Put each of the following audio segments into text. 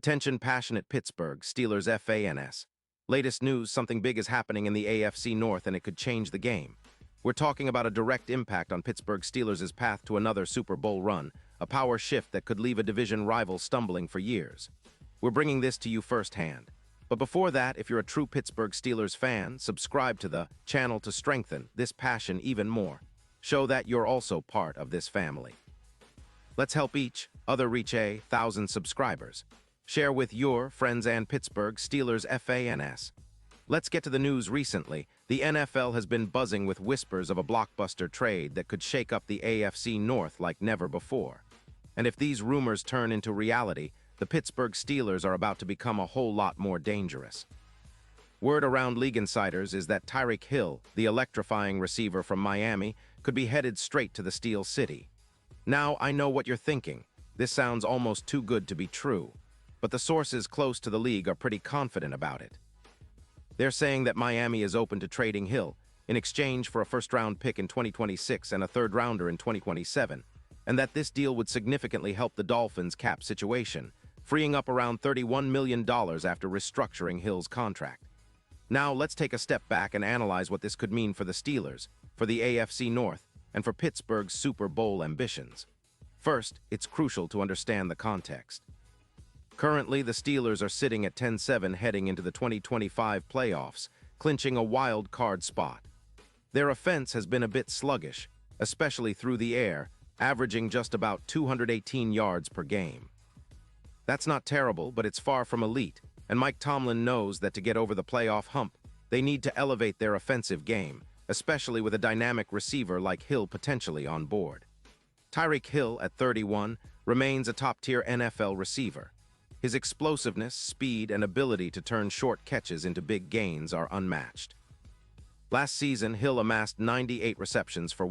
Attention passionate Pittsburgh Steelers fans. Latest news, something big is happening in the AFC North and it could change the game. We're talking about a direct impact on Pittsburgh Steelers' path to another Super Bowl run, a power shift that could leave a division rival stumbling for years. We're bringing this to you firsthand. But before that, if you're a true Pittsburgh Steelers fan, subscribe to the channel to strengthen this passion even more. Show that you're also part of this family. Let's help each other reach 1,000 subscribers. Share with your friends and Pittsburgh Steelers fans. Let's get to the news recently. The NFL has been buzzing with whispers of a blockbuster trade that could shake up the AFC North like never before. And if these rumors turn into reality, the Pittsburgh Steelers are about to become a whole lot more dangerous. Word around league insiders is that Tyreek Hill, the electrifying receiver from Miami, could be headed straight to the Steel City. Now, I know what you're thinking. This sounds almost too good to be true. But the sources close to the league are pretty confident about it. They're saying that Miami is open to trading Hill in exchange for a first-round pick in 2026 and a third-rounder in 2027, and that this deal would significantly help the Dolphins' cap situation, freeing up around $31 million after restructuring Hill's contract. Now, let's take a step back and analyze what this could mean for the Steelers, for the AFC North, and for Pittsburgh's Super Bowl ambitions. First, it's crucial to understand the context. Currently, the Steelers are sitting at 10-7 heading into the 2025 playoffs, clinching a wild card spot. Their offense has been a bit sluggish, especially through the air, averaging just about 218 yards per game. That's not terrible, but it's far from elite, and Mike Tomlin knows that to get over the playoff hump, they need to elevate their offensive game, especially with a dynamic receiver like Hill potentially on board. Tyreek Hill, at 31, remains a top-tier NFL receiver. His explosiveness, speed, and ability to turn short catches into big gains are unmatched. Last season, Hill amassed 98 receptions for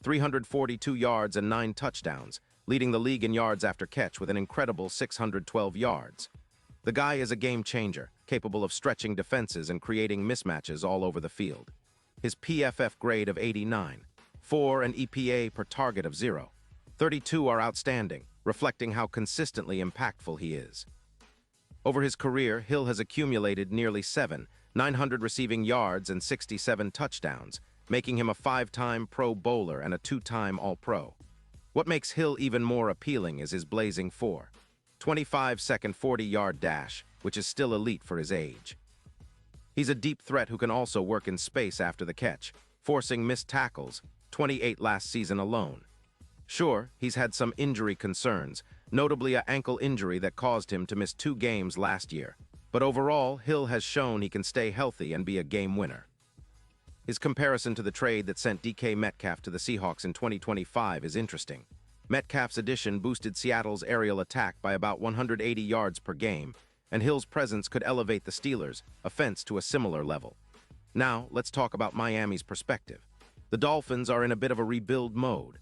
342 yards and 9 touchdowns, leading the league in yards after catch with an incredible 612 yards. The guy is a game changer, capable of stretching defenses and creating mismatches all over the field. His PFF grade of 89, 4 and EPA per target of 0, 32 are outstanding, reflecting how consistently impactful he is. Over his career, Hill has accumulated nearly 900 receiving yards and 67 touchdowns, making him a 5-time Pro Bowler and a 2-time All-Pro. What makes Hill even more appealing is his blazing 25-second 40-yard dash, which is still elite for his age. He's a deep threat who can also work in space after the catch, forcing missed tackles, 28 last season alone. Sure, he's had some injury concerns, notably an ankle injury that caused him to miss 2 games last year. But overall, Hill has shown he can stay healthy and be a game winner. His comparison to the trade that sent DK Metcalf to the Seahawks in 2025 is interesting. Metcalf's addition boosted Seattle's aerial attack by about 180 yards per game, and Hill's presence could elevate the Steelers' offense to a similar level. Now, let's talk about Miami's perspective. The Dolphins are in a bit of a rebuild mode.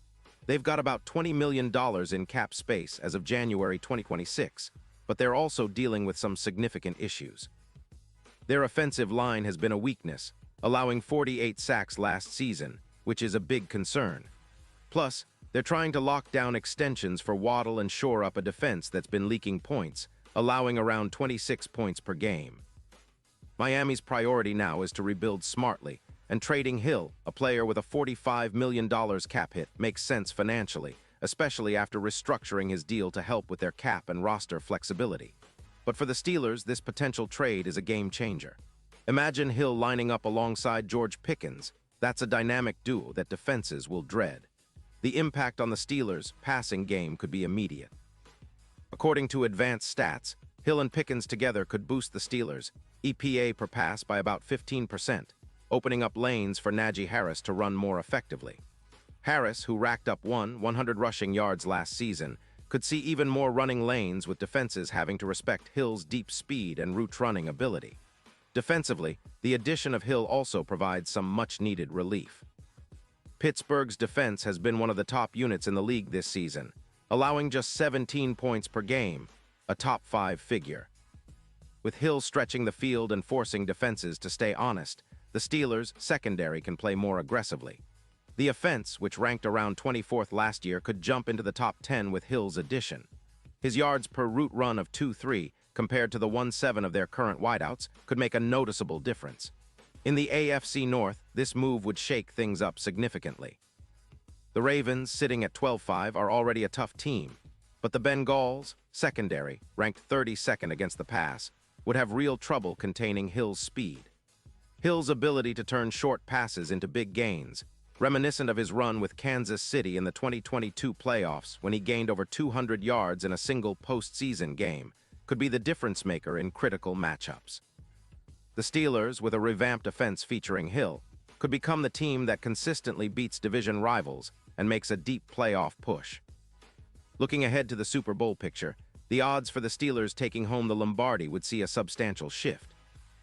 They've got about $20 million in cap space as of January 2026, but they're also dealing with some significant issues. Their offensive line has been a weakness, allowing 48 sacks last season, which is a big concern. Plus, they're trying to lock down extensions for Waddle and shore up a defense that's been leaking points, allowing around 26 points per game. Miami's priority now is to rebuild smartly, and trading Hill, a player with a $45 million cap hit, makes sense financially, especially after restructuring his deal to help with their cap and roster flexibility. But for the Steelers, this potential trade is a game changer. Imagine Hill lining up alongside George Pickens. That's a dynamic duo that defenses will dread. The impact on the Steelers' passing game could be immediate. According to advanced stats, Hill and Pickens together could boost the Steelers' EPA per pass by about 15%, opening up lanes for Najee Harris to run more effectively. Harris, who racked up 100 rushing yards last season, could see even more running lanes with defenses having to respect Hill's deep speed and route running ability. Defensively, the addition of Hill also provides some much-needed relief. Pittsburgh's defense has been one of the top units in the league this season, allowing just 17 points per game, a top 5 figure. With Hill stretching the field and forcing defenses to stay honest, the Steelers' secondary can play more aggressively. The offense, which ranked around 24th last year, could jump into the top 10 with Hill's addition. His yards per route run of 2.3 compared to the 1.7 of their current wideouts could make a noticeable difference. In the AFC North, this move would shake things up significantly. The Ravens, sitting at 12-5, are already a tough team, but the Bengals, secondary, ranked 32nd against the pass, would have real trouble containing Hill's speed. Hill's ability to turn short passes into big gains, reminiscent of his run with Kansas City in the 2022 playoffs when he gained over 200 yards in a single postseason game, could be the difference-maker in critical matchups. The Steelers, with a revamped offense featuring Hill, could become the team that consistently beats division rivals and makes a deep playoff push. Looking ahead to the Super Bowl picture, the odds for the Steelers taking home the Lombardi would see a substantial shift.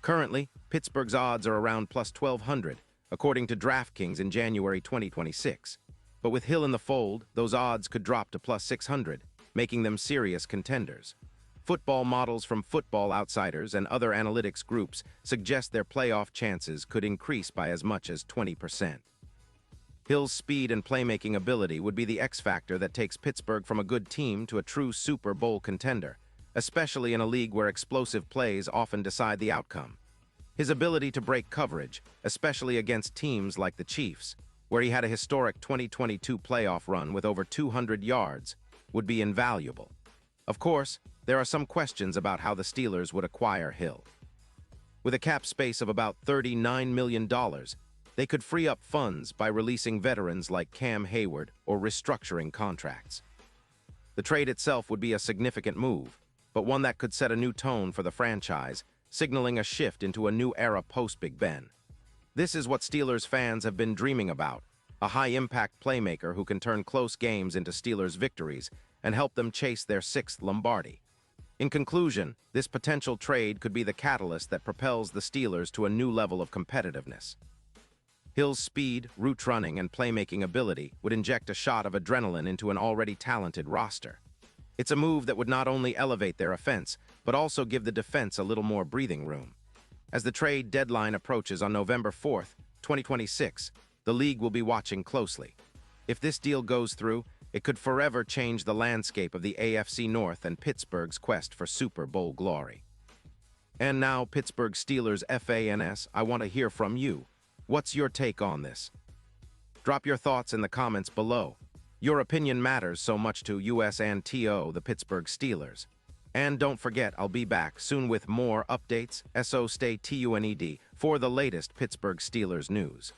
Currently, Pittsburgh's odds are around plus 1,200, according to DraftKings in January 2026. But with Hill in the fold, those odds could drop to plus 600, making them serious contenders. Football models from Football Outsiders and other analytics groups suggest their playoff chances could increase by as much as 20%. Hill's speed and playmaking ability would be the X factor that takes Pittsburgh from a good team to a true Super Bowl contender, especially in a league where explosive plays often decide the outcome. His ability to break coverage, especially against teams like the Chiefs, where he had a historic 2022 playoff run with over 200 yards, would be invaluable. Of course, there are some questions about how the Steelers would acquire Hill. With a cap space of about $39 million, they could free up funds by releasing veterans like Cam Hayward or restructuring contracts. The trade itself would be a significant move, but one that could set a new tone for the franchise, signaling a shift into a new era post-Big Ben. This is what Steelers fans have been dreaming about, a high-impact playmaker who can turn close games into Steelers victories and help them chase their 6th Lombardi. In conclusion, this potential trade could be the catalyst that propels the Steelers to a new level of competitiveness. Hill's speed, route running, and playmaking ability would inject a shot of adrenaline into an already talented roster. It's a move that would not only elevate their offense, but also give the defense a little more breathing room. As the trade deadline approaches on November 4th, 2026, the league will be watching closely. If this deal goes through, it could forever change the landscape of the AFC North and Pittsburgh's quest for Super Bowl glory. And now, Pittsburgh Steelers fans, I want to hear from you. What's your take on this? Drop your thoughts in the comments below. Your opinion matters so much to us and the Pittsburgh Steelers. And don't forget, I'll be back soon with more updates. So stay tuned for the latest Pittsburgh Steelers news.